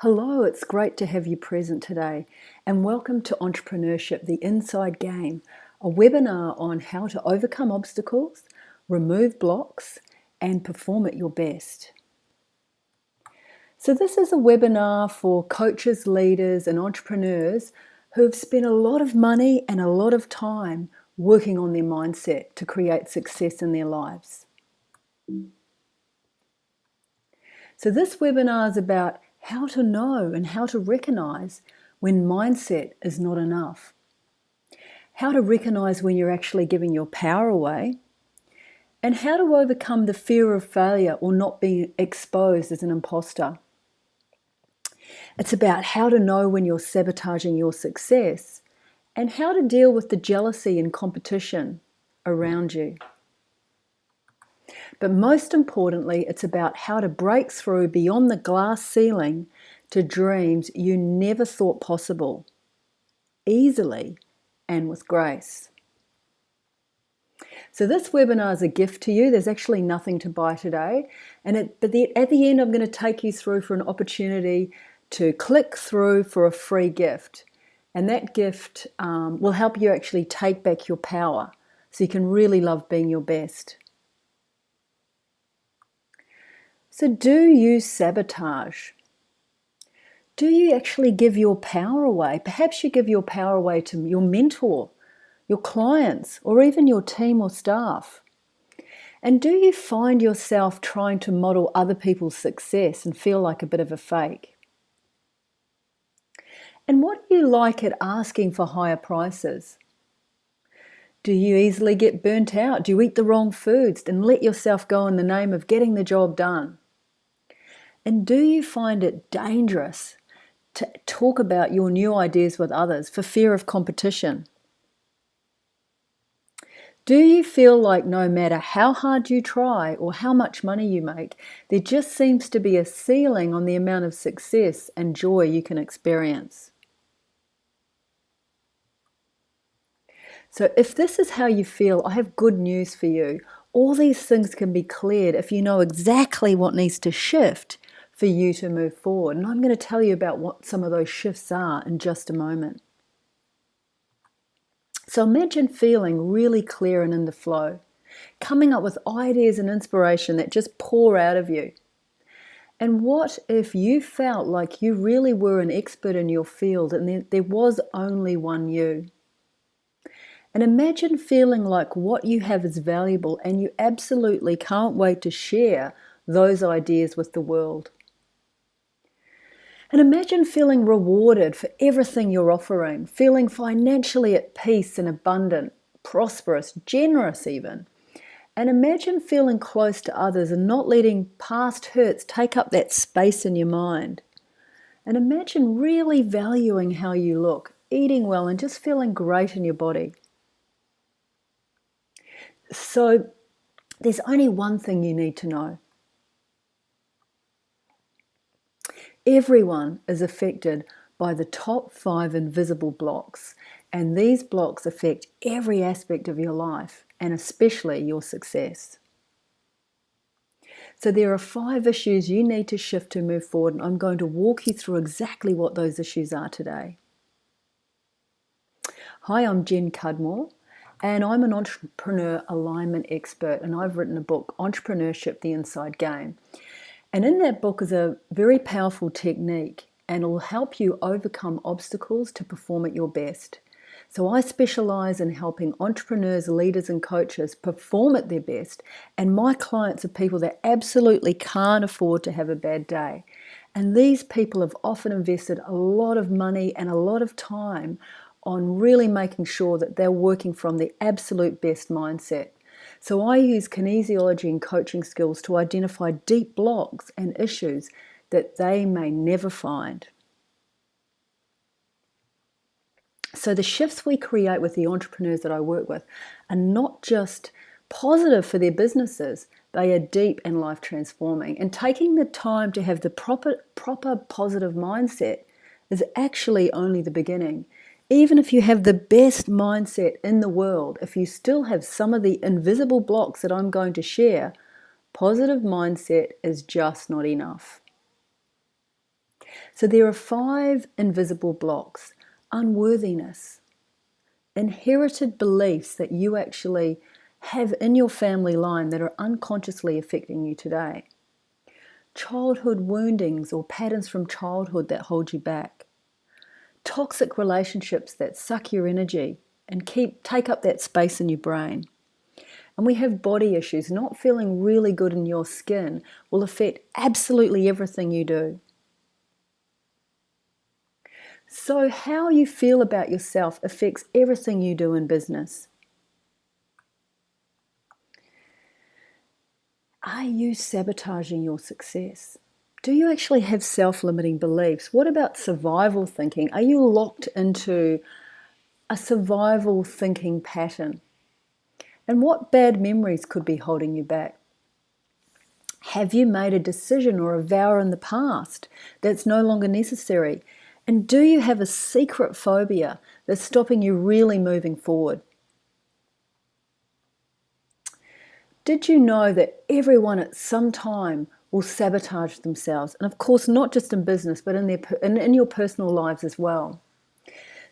Hello, it's great to have you present today, and welcome to Entrepreneurship, the Inside Game, a webinar on how to overcome obstacles, remove blocks, and perform at your best. So this is a webinar for coaches, leaders, and entrepreneurs who have spent a lot of money and a lot of time working on their mindset to create success in their lives. So this webinar is about how to know and how to recognize when mindset is not enough. How to recognize when you're actually giving your power away, and how to overcome the fear of failure or not being exposed as an imposter. It's about how to know when you're sabotaging your success and how to deal with the jealousy and competition around you. But most importantly, it's about how to break through beyond the glass ceiling to dreams you never thought possible, easily and with grace. So this webinar is a gift to you. There's actually nothing to buy today. But at the end, I'm going to take you through for an opportunity to click through for a free gift. And that gift will help you actually take back your power so you can really love being your best. So do you sabotage? Do you actually give your power away? Perhaps you give your power away to your mentor, your clients, or even your team or staff. And do you find yourself trying to model other people's success and feel like a bit of a fake? And what do you like at asking for higher prices? Do you easily get burnt out? Do you eat the wrong foods and let yourself go in the name of getting the job done? And do you find it dangerous to talk about your new ideas with others for fear of competition? Do you feel like no matter how hard you try or how much money you make, there just seems to be a ceiling on the amount of success and joy you can experience? So if this is how you feel, I have good news for you. All these things can be cleared if you know exactly what needs to shift for you to move forward. And I'm going to tell you about what some of those shifts are in just a moment. So imagine feeling really clear and in the flow, coming up with ideas and inspiration that just pour out of you. And what if you felt like you really were an expert in your field and there was only one you? And imagine feeling like what you have is valuable and you absolutely can't wait to share those ideas with the world. And imagine feeling rewarded for everything you're offering, feeling financially at peace and abundant, prosperous, generous even. And imagine feeling close to others and not letting past hurts take up that space in your mind. And imagine really valuing how you look, eating well and just feeling great in your body. So there's only one thing you need to know. Everyone is affected by the top 5 invisible blocks, and these blocks affect every aspect of your life, and especially your success. So there are 5 issues you need to shift to move forward, and I'm going to walk you through exactly what those issues are today. Hi, I'm Jen Cudmore, and I'm an entrepreneur alignment expert, and I've written a book, Entrepreneurship, the Inside Game. And in that book is a very powerful technique, and it will help you overcome obstacles to perform at your best. So I specialize in helping entrepreneurs, leaders, and coaches perform at their best. And my clients are people that absolutely can't afford to have a bad day. And these people have often invested a lot of money and a lot of time on really making sure that they're working from the absolute best mindset. So I use kinesiology and coaching skills to identify deep blocks and issues that they may never find. So the shifts we create with the entrepreneurs that I work with are not just positive for their businesses, they are deep and life transforming. And taking the time to have the proper positive mindset is actually only the beginning. Even if you have the best mindset in the world, if you still have some of the invisible blocks that I'm going to share, positive mindset is just not enough. So there are 5 invisible blocks: unworthiness, inherited beliefs that you actually have in your family line that are unconsciously affecting you today, childhood woundings or patterns from childhood that hold you back, toxic relationships that suck your energy and take up that space in your brain. And we have body issues. Not feeling really good in your skin will affect absolutely everything you do. So how you feel about yourself affects everything you do in business. Are you sabotaging your success? Do you actually have self-limiting beliefs? What about survival thinking? Are you locked into a survival thinking pattern? And what bad memories could be holding you back? Have you made a decision or a vow in the past that's no longer necessary? And do you have a secret phobia that's stopping you really moving forward? Did you know that everyone at some time will sabotage themselves? And of course, not just in business, but in your personal lives as well.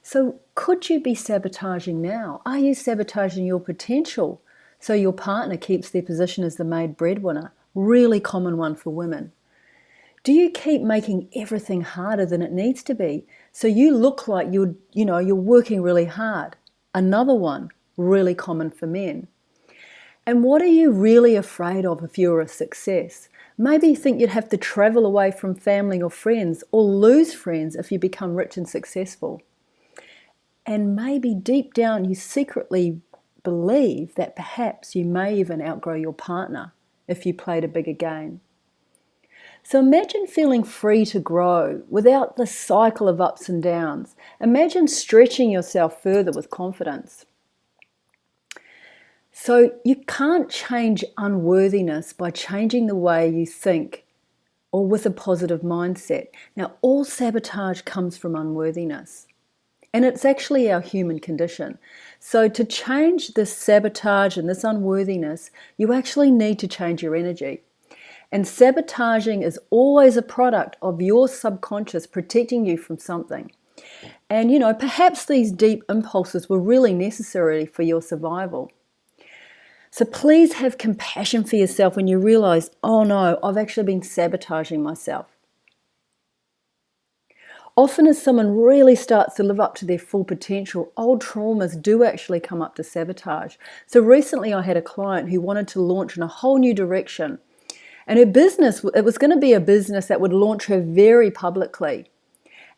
So could you be sabotaging now? Are you sabotaging your potential so your partner keeps their position as the main breadwinner? Really common one for women. Do you keep making everything harder than it needs to be so you look like you're working really hard? Another one, really common for men. And what are you really afraid of if you're a success? Maybe you think you'd have to travel away from family or friends, or lose friends if you become rich and successful. And maybe deep down you secretly believe that perhaps you may even outgrow your partner if you played a bigger game. So imagine feeling free to grow without the cycle of ups and downs. Imagine stretching yourself further with confidence. So you can't change unworthiness by changing the way you think or with a positive mindset. Now, all sabotage comes from unworthiness. And it's actually our human condition. So to change this sabotage and this unworthiness, you actually need to change your energy. And sabotaging is always a product of your subconscious protecting you from something. And, perhaps these deep impulses were really necessary for your survival. So please have compassion for yourself when you realize, oh no, I've actually been sabotaging myself. Often as someone really starts to live up to their full potential, old traumas do actually come up to sabotage. So recently I had a client who wanted to launch in a whole new direction. And her business, it was going to be a business that would launch her very publicly.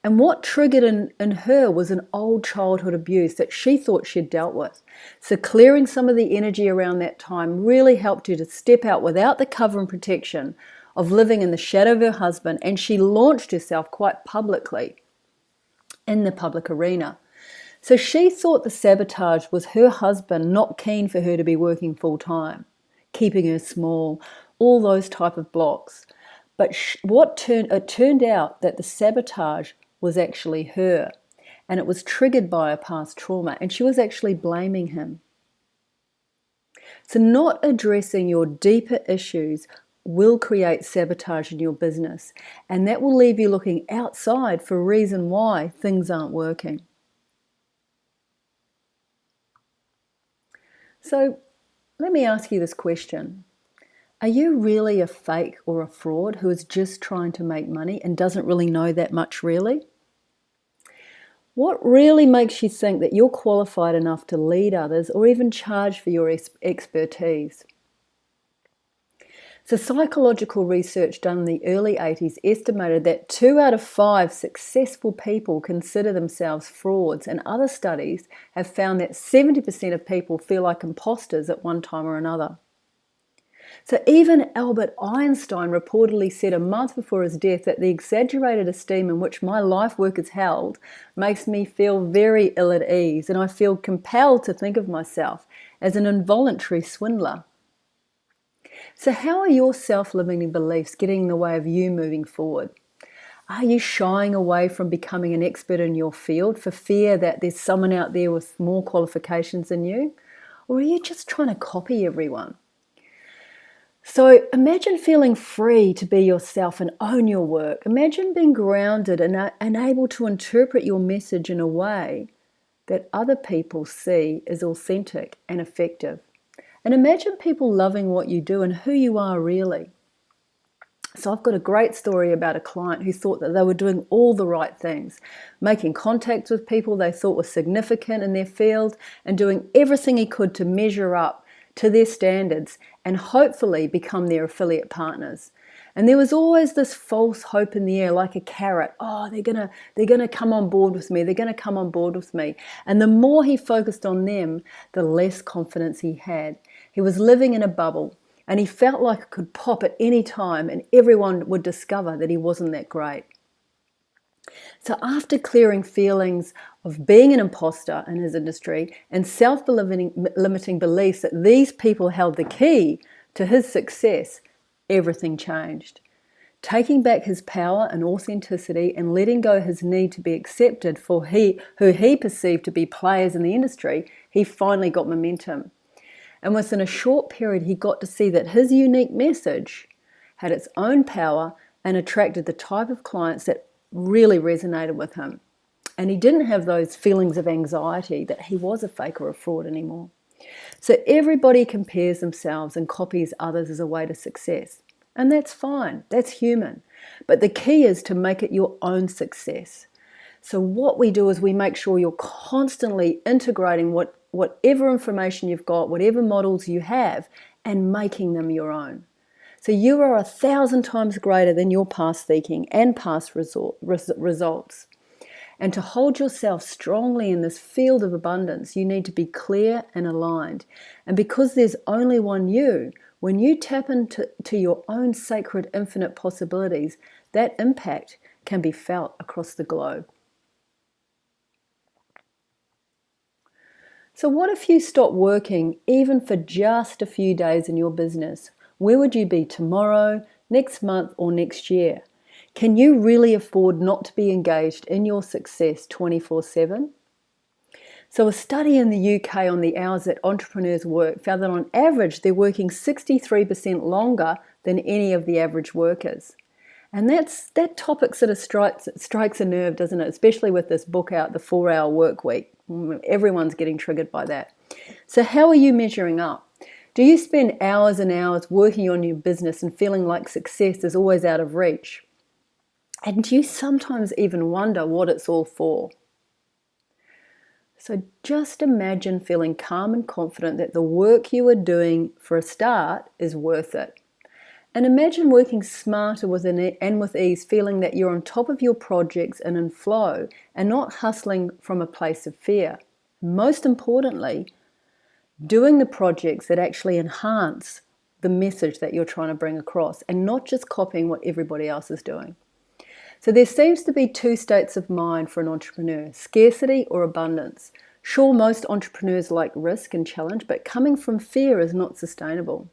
And what triggered in her was an old childhood abuse that she thought she'd dealt with. So clearing some of the energy around that time really helped her to step out without the cover and protection of living in the shadow of her husband, and she launched herself quite publicly in the public arena. So she thought the sabotage was her husband not keen for her to be working full-time, keeping her small, all those type of blocks. But it turned out that the sabotage was actually her, and it was triggered by a past trauma, and she was actually blaming him. So not addressing your deeper issues will create sabotage in your business, and that will leave you looking outside for a reason why things aren't working. So let me ask you this question. Are you really a fake or a fraud who is just trying to make money and doesn't really know that much really? What really makes you think that you're qualified enough to lead others or even charge for your expertise? So psychological research done in the early 80s estimated that 2 out of 5 successful people consider themselves frauds, and other studies have found that 70% of people feel like imposters at one time or another. So even Albert Einstein reportedly said a month before his death that the exaggerated esteem in which my life work is held makes me feel very ill at ease, and I feel compelled to think of myself as an involuntary swindler. So how are your self-limiting beliefs getting in the way of you moving forward? Are you shying away from becoming an expert in your field for fear that there's someone out there with more qualifications than you? Or are you just trying to copy everyone? So imagine feeling free to be yourself and own your work. Imagine being grounded and able to interpret your message in a way that other people see as authentic and effective. And imagine people loving what you do and who you are really. So I've got a great story about a client who thought that they were doing all the right things, making contacts with people they thought were significant in their field and doing everything he could to measure up to their standards and hopefully become their affiliate partners. And there was always this false hope in the air, like a carrot. Oh, they're gonna come on board with me. They're gonna come on board with me. And the more he focused on them, the less confidence he had. He was living in a bubble. And he felt like it could pop at any time and everyone would discover that he wasn't that great. So after clearing feelings of being an imposter in his industry and self-limiting beliefs that these people held the key to his success, everything changed. Taking back his power and authenticity and letting go his need to be accepted for who he perceived to be players in the industry, he finally got momentum. And within a short period, he got to see that his unique message had its own power and attracted the type of clients that really resonated with him. And he didn't have those feelings of anxiety that he was a fake or a fraud anymore. So everybody compares themselves and copies others as a way to success. And that's fine, that's human. But the key is to make it your own success. So what we do is we make sure you're constantly integrating whatever information you've got, whatever models you have, and making them your own. So you are 1,000 times greater than your past thinking and past results. And to hold yourself strongly in this field of abundance, you need to be clear and aligned. And because there's only one you, when you tap into your own sacred infinite possibilities, that impact can be felt across the globe. So what if you stop working even for just a few days in your business? Where would you be tomorrow, next month, or next year? Can you really afford not to be engaged in your success 24/7? So a study in the UK on the hours that entrepreneurs work found that on average they're working 63% longer than any of the average workers. And that topic sort of strikes a nerve, doesn't it? Especially with this book out, The 4-Hour Work Week. Everyone's getting triggered by that. So how are you measuring up? Do you spend hours and hours working on your business and feeling like success is always out of reach? And do you sometimes even wonder what it's all for? So just imagine feeling calm and confident that the work you are doing for a start is worth it. And imagine working smarter and with ease, feeling that you're on top of your projects and in flow and not hustling from a place of fear. Most importantly, doing the projects that actually enhance the message that you're trying to bring across and not just copying what everybody else is doing. So there seems to be two states of mind for an entrepreneur, scarcity or abundance. Sure, most entrepreneurs like risk and challenge, but coming from fear is not sustainable.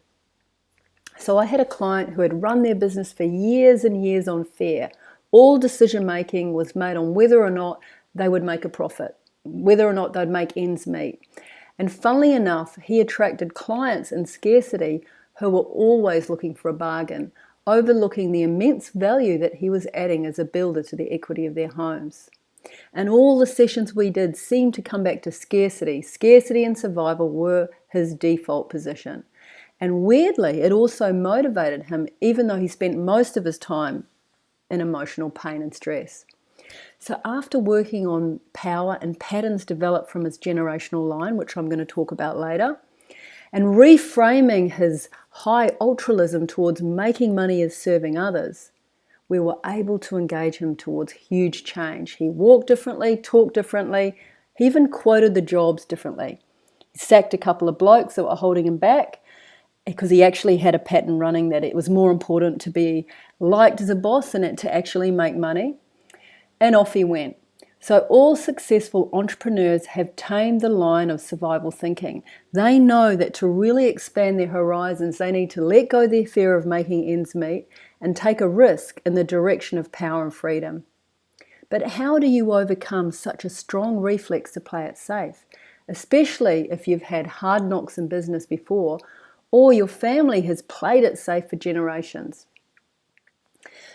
So I had a client who had run their business for years and years on fear. All decision making was made on whether or not they would make a profit, whether or not they'd make ends meet. And funnily enough, he attracted clients in scarcity who were always looking for a bargain, overlooking the immense value that he was adding as a builder to the equity of their homes. And all the sessions we did seemed to come back to scarcity. Scarcity and survival were his default position. And weirdly, it also motivated him, even though he spent most of his time in emotional pain and stress. So after working on power and patterns developed from his generational line, which I'm going to talk about later, and reframing his high altruism towards making money as serving others, we were able to engage him towards huge change. He walked differently, talked differently, he even quoted the jobs differently. He sacked a couple of blokes that were holding him back, because he actually had a pattern running that it was more important to be liked as a boss than to actually make money. And off he went. So all successful entrepreneurs have tamed the line of survival thinking. They know that to really expand their horizons, they need to let go their fear of making ends meet and take a risk in the direction of power and freedom. But how do you overcome such a strong reflex to play it safe, especially if you've had hard knocks in business before, or your family has played it safe for generations.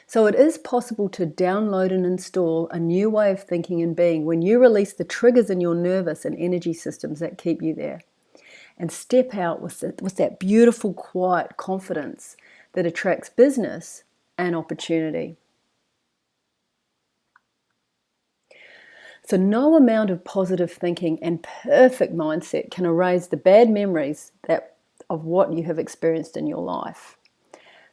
So it is possible to download and install a new way of thinking and being when you release the triggers in your nervous and energy systems that keep you there, and step out with that beautiful, quiet confidence that attracts business and opportunity. So no amount of positive thinking and perfect mindset can erase the bad memories of what you have experienced in your life.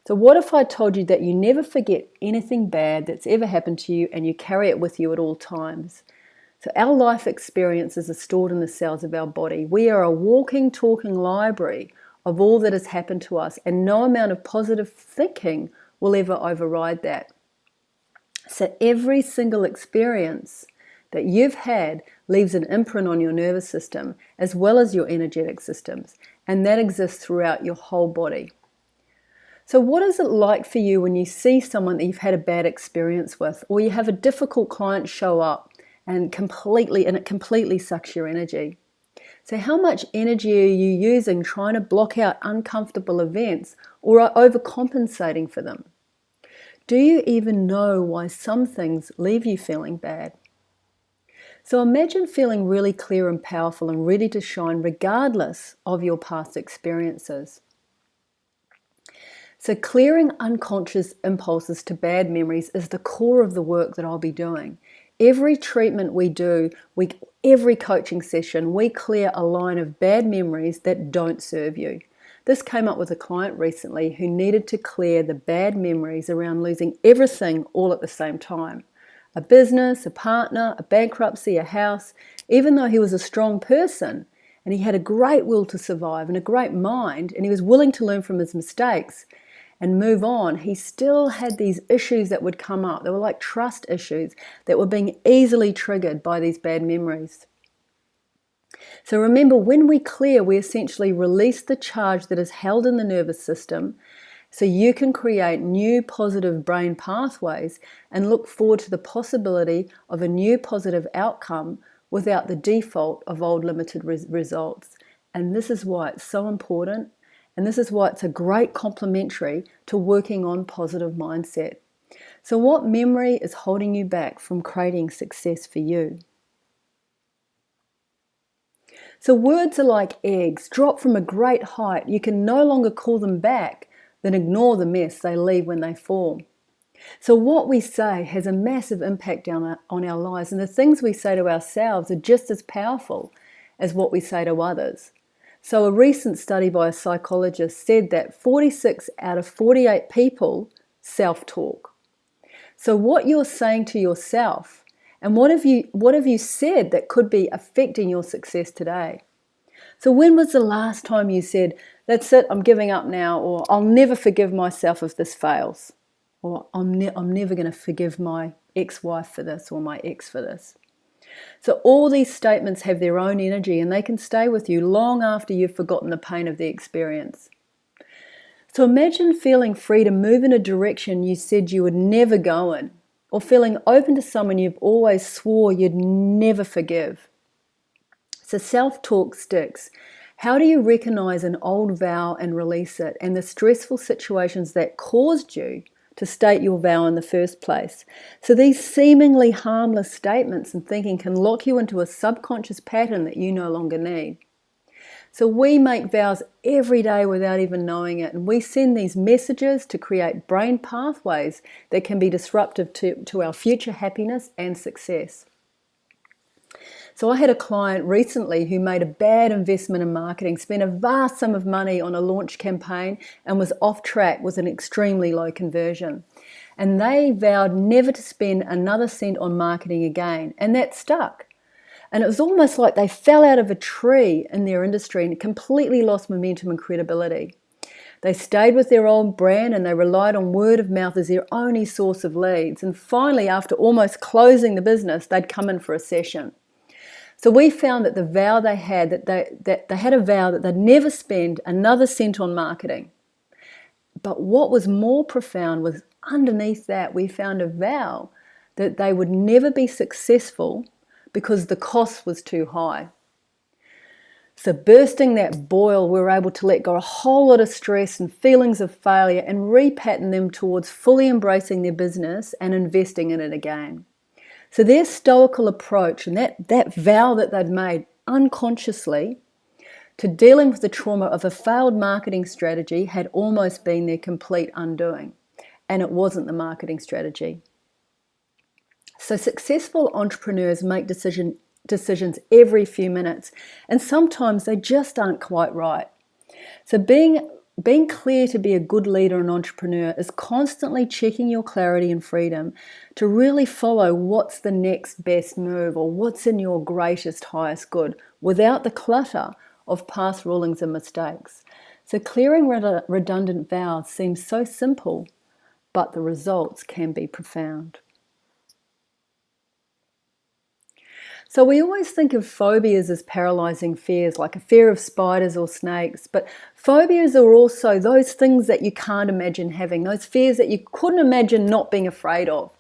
So what if I told you that you never forget anything bad that's ever happened to you and you carry it with you at all times? So our life experiences are stored in the cells of our body. We are a walking, talking library of all that has happened to us, and no amount of positive thinking will ever override that. So every single experience that you've had leaves an imprint on your nervous system as well as your energetic systems, and that exists throughout your whole body. So what is it like for you when you see someone that you've had a bad experience with, or you have a difficult client show up and it completely sucks your energy? So how much energy are you using trying to block out uncomfortable events, or are overcompensating for them? Do you even know why some things leave you feeling bad? So imagine feeling really clear and powerful and ready to shine regardless of your past experiences. So clearing unconscious impulses to bad memories is the core of the work that I'll be doing. Every treatment we do, every coaching session, we clear a line of bad memories that don't serve you. This came up with a client recently who needed to clear the bad memories around losing everything all at the same time. A business, a partner, a bankruptcy, a house. Even though he was a strong person and he had a great will to survive and a great mind, and he was willing to learn from his mistakes and move on, he still had these issues that would come up. They were like trust issues that were being easily triggered by these bad memories. So remember, when we clear, we essentially release the charge that is held in the nervous system, so you can create new positive brain pathways and look forward to the possibility of a new positive outcome without the default of old limited results. And this is why it's so important, and this is why it's a great complementary to working on positive mindset. So what memory is holding you back from creating success for you? So words are like eggs, drop from a great height. You can no longer call them back than ignore the mess they leave when they fall. So what we say has a massive impact on our lives, and the things we say to ourselves are just as powerful as what we say to others. So a recent study by a psychologist said that 46 out of 48 people self-talk. So what you're saying to yourself, and what have you said that could be affecting your success today? So when was the last time you said, that's it, I'm giving up now, or I'll never forgive myself if this fails, or I'm never going to forgive my ex-wife for this, or my ex for this? So all these statements have their own energy, and they can stay with you long after you've forgotten the pain of the experience. So imagine feeling free to move in a direction you said you would never go in, or feeling open to someone you've always swore you'd never forgive. So self-talk sticks. How do you recognize an old vow and release it, and the stressful situations that caused you to state your vow in the first place? So these seemingly harmless statements and thinking can lock you into a subconscious pattern that you no longer need. So we make vows every day without even knowing it, and we send these messages to create brain pathways that can be disruptive to our future happiness and success. So I had a client recently who made a bad investment in marketing, spent a vast sum of money on a launch campaign, and was off track with an extremely low conversion. And they vowed never to spend another cent on marketing again, and that stuck. And it was almost like they fell out of a tree in their industry and completely lost momentum and credibility. They stayed with their old brand, and they relied on word of mouth as their only source of leads. And finally, after almost closing the business, they'd come in for a session. So we found that the vow they had, that they had a vow that they'd never spend another cent on marketing. But what was more profound was underneath that, we found a vow that they would never be successful because the cost was too high. So bursting that boil, we were able to let go a whole lot of stress and feelings of failure and repattern them towards fully embracing their business and investing in it again. So their stoical approach and that vow that they'd made unconsciously to dealing with the trauma of a failed marketing strategy had almost been their complete undoing. And it wasn't the marketing strategy. So successful entrepreneurs make decisions every few minutes, and sometimes they just aren't quite right. So being clear to be a good leader and entrepreneur is constantly checking your clarity and freedom to really follow what's the next best move or what's in your greatest, highest good without the clutter of past rulings and mistakes. So clearing redundant vows seems so simple, but the results can be profound. So we always think of phobias as paralyzing fears, like a fear of spiders or snakes, but phobias are also those things that you can't imagine having, those fears that you couldn't imagine not being afraid of.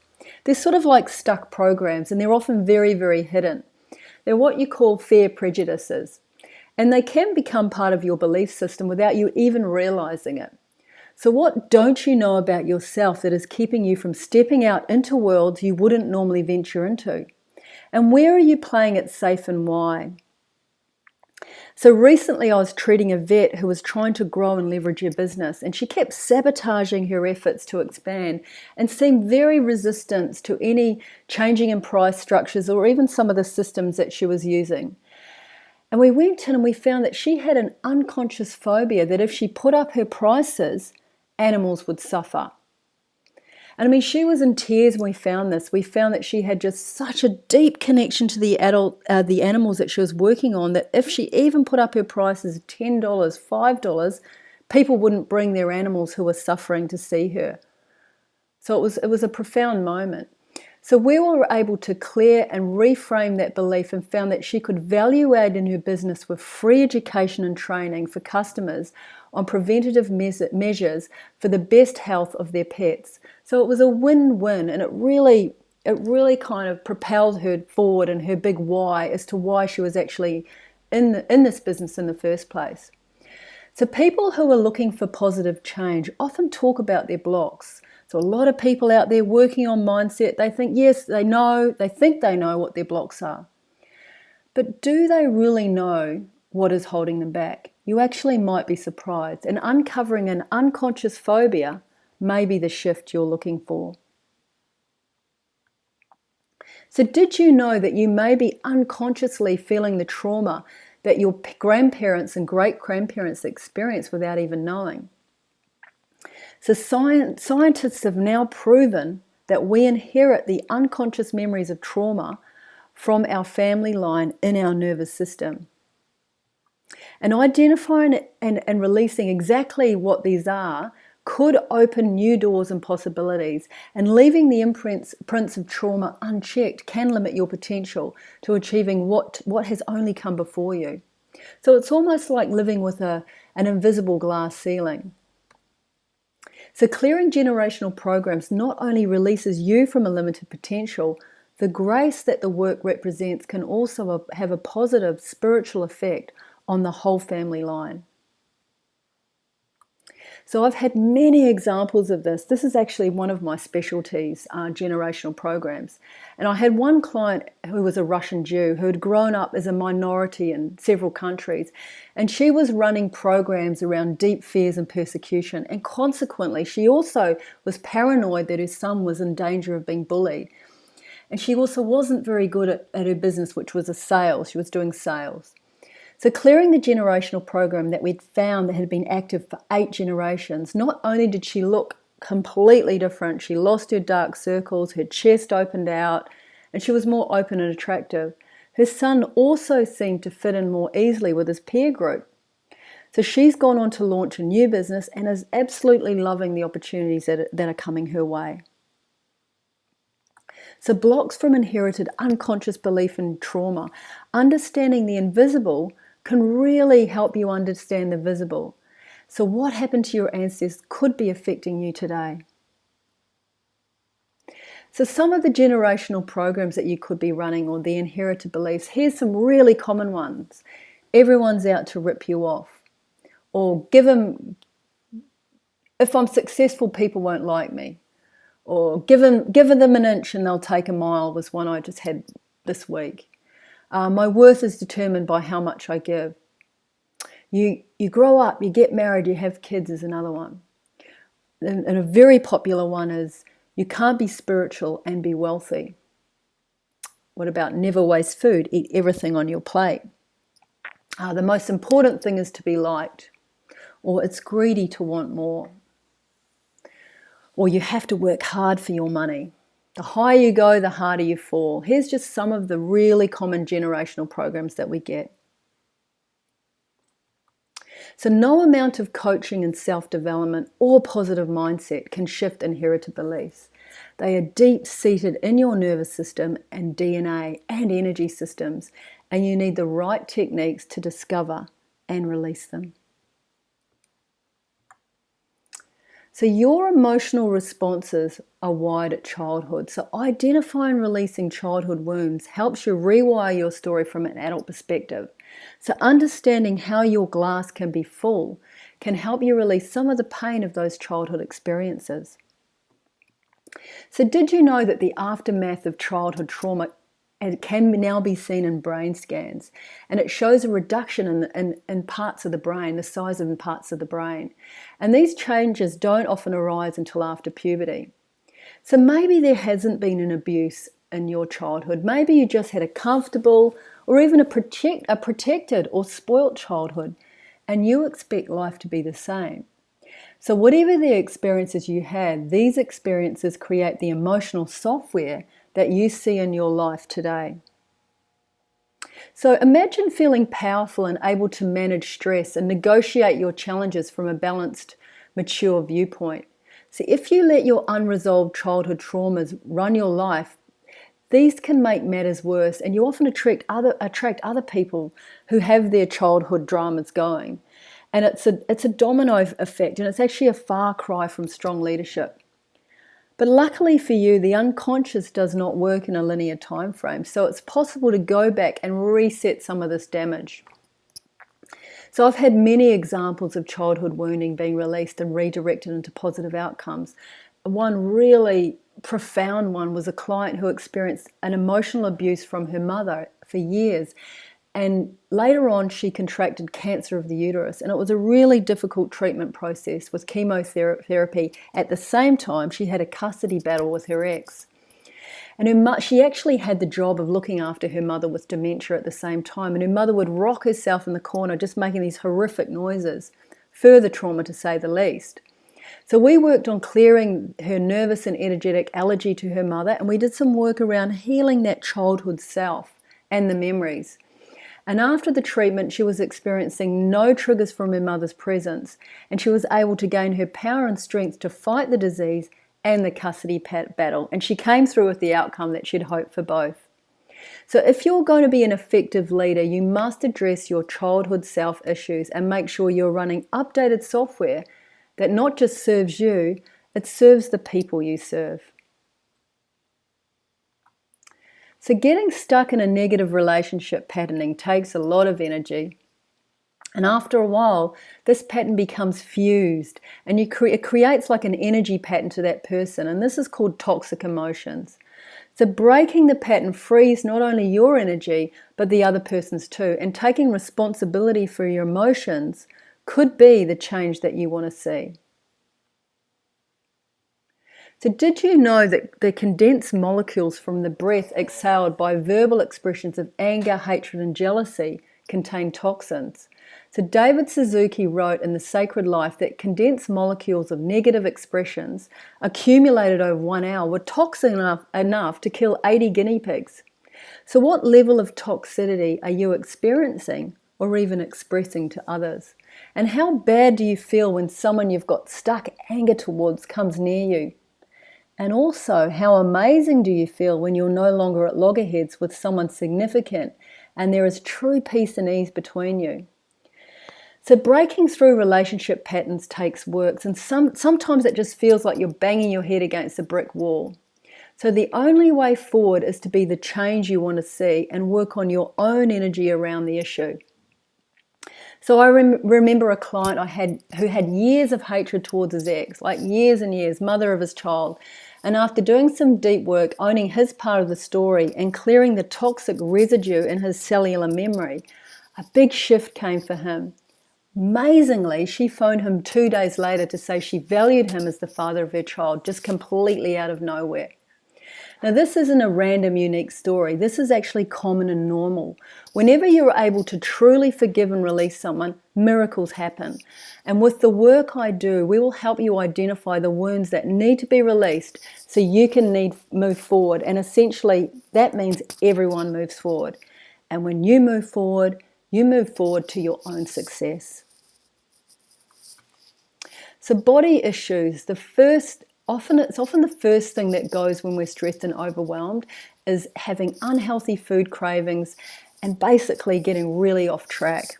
They're sort of like stuck programs, and they're often very, very hidden. They're what you call fear prejudices, and they can become part of your belief system without you even realizing it. So what don't you know about yourself that is keeping you from stepping out into worlds you wouldn't normally venture into? And where are you playing it safe and why? So recently I was treating a vet who was trying to grow and leverage her business, and she kept sabotaging her efforts to expand and seemed very resistant to any changing in price structures or even some of the systems that she was using. And we went in and we found that she had an unconscious phobia that if she put up her prices, animals would suffer. And I mean, she was in tears when we found this. We found that she had just such a deep connection to the animals that she was working on, that if she even put up her prices $10, $5, people wouldn't bring their animals who were suffering to see her. So it was a profound moment. So we were able to clear and reframe that belief and found that she could value add in her business with free education and training for customers on preventative measures for the best health of their pets. So it was a win-win, and it really kind of propelled her forward in her big why as to why she was actually in this business in the first place. So people who are looking for positive change often talk about their blocks. So a lot of people out there working on mindset, they think, yes, they think they know what their blocks are. But do they really know what is holding them back? You actually might be surprised. And uncovering an unconscious phobia may be the shift you're looking for. So did you know that you may be unconsciously feeling the trauma that your grandparents and great-grandparents experienced without even knowing? So scientists have now proven that we inherit the unconscious memories of trauma from our family line in our nervous system. And identifying and releasing exactly what these are could open new doors and possibilities, and leaving the imprints of trauma unchecked can limit your potential to achieving what has only come before you. So it's almost like living with an invisible glass ceiling. So clearing generational programs not only releases you from a limited potential, the grace that the work represents can also have a positive spiritual effect on the whole family line. So I've had many examples of this. This is actually one of my specialties, generational programs. And I had one client who was a Russian Jew who had grown up as a minority in several countries. And she was running programs around deep fears and persecution. And consequently, she also was paranoid that her son was in danger of being bullied. And she also wasn't very good at her business, which was she was doing sales. So clearing the generational program that we'd found that had been active for 8 generations, not only did she look completely different, she lost her dark circles, her chest opened out, and she was more open and attractive. Her son also seemed to fit in more easily with his peer group. So she's gone on to launch a new business and is absolutely loving the opportunities that are coming her way. So blocks from inherited unconscious belief in trauma, understanding the invisible can really help you understand the visible. So what happened to your ancestors could be affecting you today. So some of the generational programs that you could be running or the inherited beliefs, here's some really common ones. everyone's out to rip you off. Or if I'm successful, people won't like me. Or give them an inch and they'll take a mile was one I just had this week. My worth is determined by how much I give. You grow up, you get married, you have kids is another one. And a very popular one is, you can't be spiritual and be wealthy. What about never waste food, eat everything on your plate? The most important thing is to be liked. Or it's greedy to want more. Or you have to work hard for your money. The higher you go, the harder you fall. Here's just some of the really common generational programs that we get. So no amount of coaching and self-development or positive mindset can shift inherited beliefs. They are deep-seated in your nervous system and DNA and energy systems, and you need the right techniques to discover and release them. So your emotional responses are wired at childhood. So identifying and releasing childhood wounds helps you rewire your story from an adult perspective. So understanding how your glass can be full can help you release some of the pain of those childhood experiences. So did you know that the aftermath of childhood trauma can now be seen in brain scans, and it shows a reduction in parts of the brain, the size of parts of the brain. And these changes don't often arise until after puberty. So maybe there hasn't been an abuse in your childhood. Maybe you just had a comfortable or even a protected or spoilt childhood, and you expect life to be the same. So whatever the experiences you had, these experiences create the emotional software that you see in your life today. So imagine feeling powerful and able to manage stress and negotiate your challenges from a balanced, mature viewpoint. So if you let your unresolved childhood traumas run your life, these can make matters worse, and you often attract other people who have their childhood dramas going. And it's a domino effect, and it's actually a far cry from strong leadership. But luckily for you, the unconscious does not work in a linear time frame, so it's possible to go back and reset some of this damage. So I've had many examples of childhood wounding being released and redirected into positive outcomes. One really profound one was a client who experienced an emotional abuse from her mother for years. And later on, she contracted cancer of the uterus, and it was a really difficult treatment process with chemotherapy. At the same time, she had a custody battle with her ex. And she actually had the job of looking after her mother with dementia at the same time, and her mother would rock herself in the corner just making these horrific noises. Further trauma, to say the least. So we worked on clearing her nervous and energetic allergy to her mother, and we did some work around healing that childhood self and the memories. And after the treatment, she was experiencing no triggers from her mother's presence, and she was able to gain her power and strength to fight the disease and the custody battle. And she came through with the outcome that she'd hoped for both. So if you're going to be an effective leader, you must address your childhood self issues and make sure you're running updated software that not just serves you, it serves the people you serve. So getting stuck in a negative relationship patterning takes a lot of energy. And after a while, this pattern becomes fused, and it creates like an energy pattern to that person. And this is called toxic emotions. So breaking the pattern frees not only your energy, but the other person's too. And taking responsibility for your emotions could be the change that you want to see. So did you know that the condensed molecules from the breath exhaled by verbal expressions of anger, hatred, and jealousy contain toxins? So David Suzuki wrote in The Sacred Life that condensed molecules of negative expressions accumulated over 1 hour were toxic enough to kill 80 guinea pigs. So what level of toxicity are you experiencing or even expressing to others? And how bad do you feel when someone you've got stuck anger towards comes near you? And also, how amazing do you feel when you're no longer at loggerheads with someone significant and there is true peace and ease between you? So breaking through relationship patterns takes work, and sometimes it just feels like you're banging your head against a brick wall. So the only way forward is to be the change you want to see and work on your own energy around the issue. So I remember a client I had who had years of hatred towards his ex, like years and years, mother of his child. And after doing some deep work, owning his part of the story and clearing the toxic residue in his cellular memory, a big shift came for him. Amazingly, she phoned him 2 days later to say she valued him as the father of her child, just completely out of nowhere. Now, this isn't a random, unique story. This is actually common and normal. Whenever you're able to truly forgive and release someone, miracles happen. And with the work I do, we will help you identify the wounds that need to be released so you can move forward. And essentially, that means everyone moves forward. And when you move forward to your own success. So body issues, it's often the first thing that goes when we're stressed and overwhelmed is having unhealthy food cravings and basically getting really off track.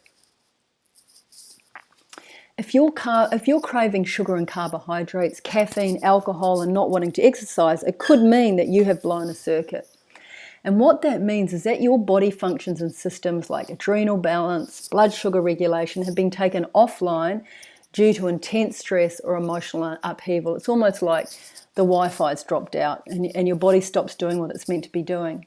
If you're craving sugar and carbohydrates, caffeine, alcohol, and not wanting to exercise, it could mean that you have blown a circuit. And what that means is that your body functions and systems like adrenal balance, blood sugar regulation have been taken offline due to intense stress or emotional upheaval. It's almost like the Wi-Fi's dropped out and your body stops doing what it's meant to be doing.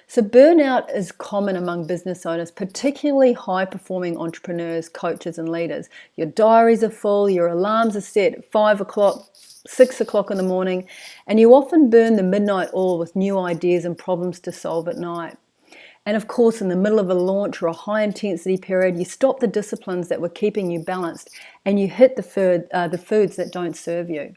So burnout is common among business owners, particularly high-performing entrepreneurs, coaches, and leaders. Your diaries are full, your alarms are set at 5 o'clock, 6 o'clock in the morning, and you often burn the midnight oil with new ideas and problems to solve at night. And of course, in the middle of a launch or a high-intensity period, you stop the disciplines that were keeping you balanced and you hit the foods that don't serve you.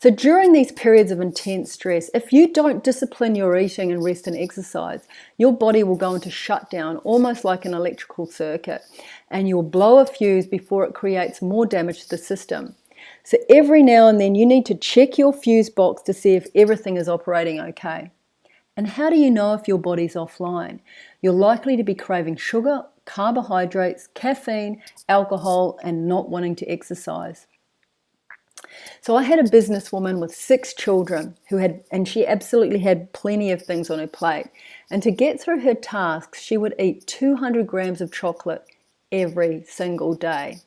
So during these periods of intense stress, if you don't discipline your eating and rest and exercise, your body will go into shutdown, almost like an electrical circuit, and you'll blow a fuse before it creates more damage to the system. So every now and then you need to check your fuse box to see if everything is operating okay. And how do you know if your body's offline? You're likely to be craving sugar, carbohydrates, caffeine, alcohol, and not wanting to exercise. So I had a businesswoman with 6 children and she absolutely had plenty of things on her plate. And to get through her tasks, she would eat 200 grams of chocolate every single day.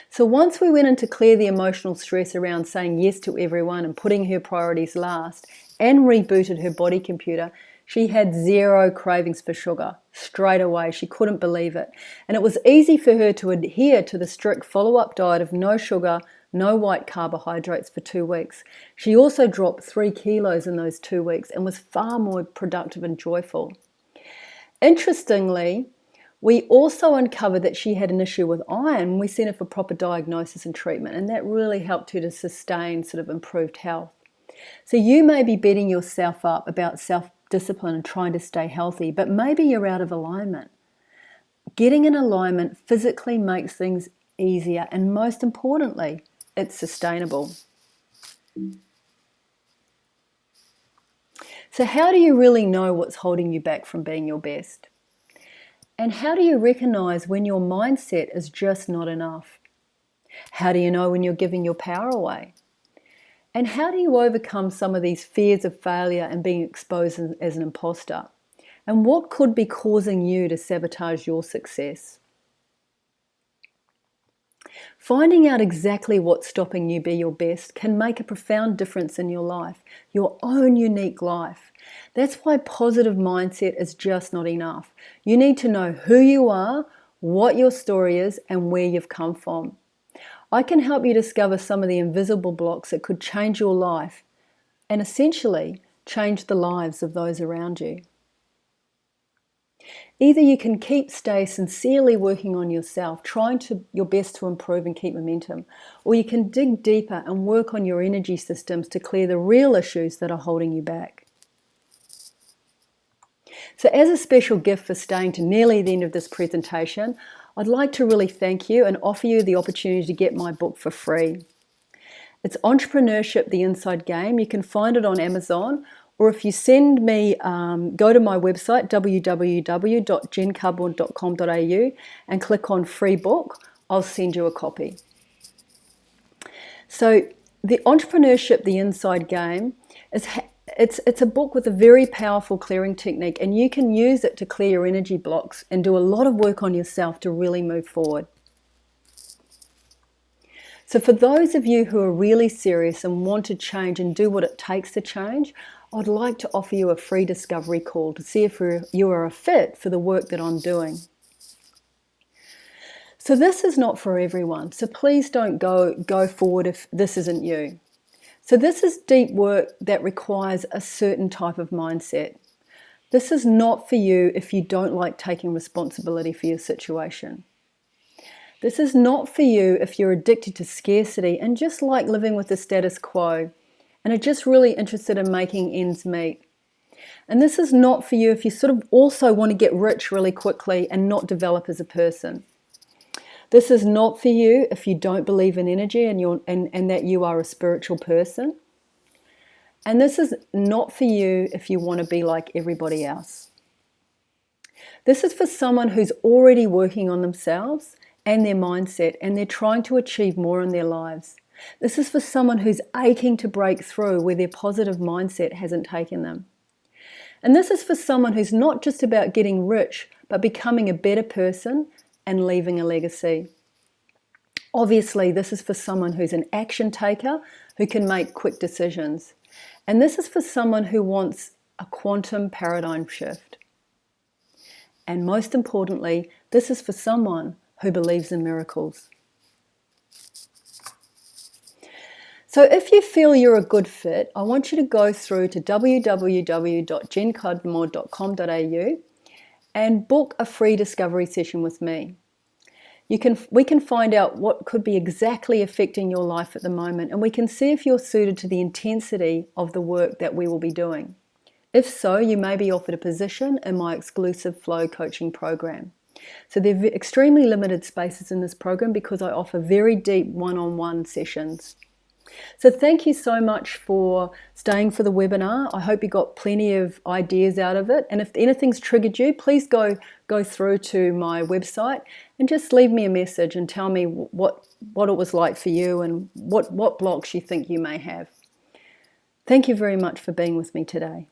So once we went in to clear the emotional stress around saying yes to everyone and putting her priorities last and rebooted her body computer, she had 0 cravings for sugar. Straight away, she couldn't believe it. And it was easy for her to adhere to the strict follow-up diet of no sugar, no white carbohydrates for 2 weeks. She also dropped 3 kilos in those 2 weeks and was far more productive and joyful. Interestingly, we also uncovered that she had an issue with iron. We sent her for proper diagnosis and treatment, and that really helped her to sustain sort of improved health. So you may be beating yourself up about self-discipline and trying to stay healthy, but maybe you're out of alignment. Getting in alignment physically makes things easier, and most importantly, it's sustainable. So how do you really know what's holding you back from being your best? And how do you recognize when your mindset is just not enough? How do you know when you're giving your power away? And how do you overcome some of these fears of failure and being exposed as an imposter? And what could be causing you to sabotage your success? Finding out exactly what's stopping you be your best can make a profound difference in your life, your own unique life. That's why positive mindset is just not enough. You need to know who you are, what your story is, and where you've come from. I can help you discover some of the invisible blocks that could change your life and essentially change the lives of those around you. Either you can stay sincerely working on yourself, trying your best to improve and keep momentum, or you can dig deeper and work on your energy systems to clear the real issues that are holding you back. So as a special gift for staying to nearly the end of this presentation, I'd like to really thank you and offer you the opportunity to get my book for free. It's Entrepreneurship, the Inside Game. You can find it on Amazon, or if you send me, go to my website, www.jencarbon.com.au, and click on free book, I'll send you a copy. So the Entrepreneurship, the Inside Game, it's a book with a very powerful clearing technique, and you can use it to clear your energy blocks and do a lot of work on yourself to really move forward. So for those of you who are really serious and want to change and do what it takes to change, I'd like to offer you a free discovery call to see if you are a fit for the work that I'm doing. So this is not for everyone, so please don't go forward if this isn't you. So this is deep work that requires a certain type of mindset. This is not for you if you don't like taking responsibility for your situation. This is not for you if you're addicted to scarcity and just like living with the status quo and are just really interested in making ends meet. And this is not for you if you sort of also want to get rich really quickly and not develop as a person. This is not for you if you don't believe in energy and that you are a spiritual person. And this is not for you if you want to be like everybody else. This is for someone who's already working on themselves and their mindset, and they're trying to achieve more in their lives. This is for someone who's aching to break through where their positive mindset hasn't taken them. And this is for someone who's not just about getting rich, but becoming a better person and leaving a legacy. Obviously, this is for someone who's an action taker who can make quick decisions. And this is for someone who wants a quantum paradigm shift. And most importantly, this is for someone who believes in miracles. So if you feel you're a good fit, I want you to go through to www.jencudmore.com.au and book a free discovery session with me. We can find out what could be exactly affecting your life at the moment, and we can see if you're suited to the intensity of the work that we will be doing. If so, you may be offered a position in my exclusive flow coaching program. So there are extremely limited spaces in this program because I offer very deep one-on-one sessions. So thank you so much for staying for the webinar. I hope you got plenty of ideas out of it. And if anything's triggered you, please go through to my website and just leave me a message and tell me what it was like for you and what blocks you think you may have. Thank you very much for being with me today.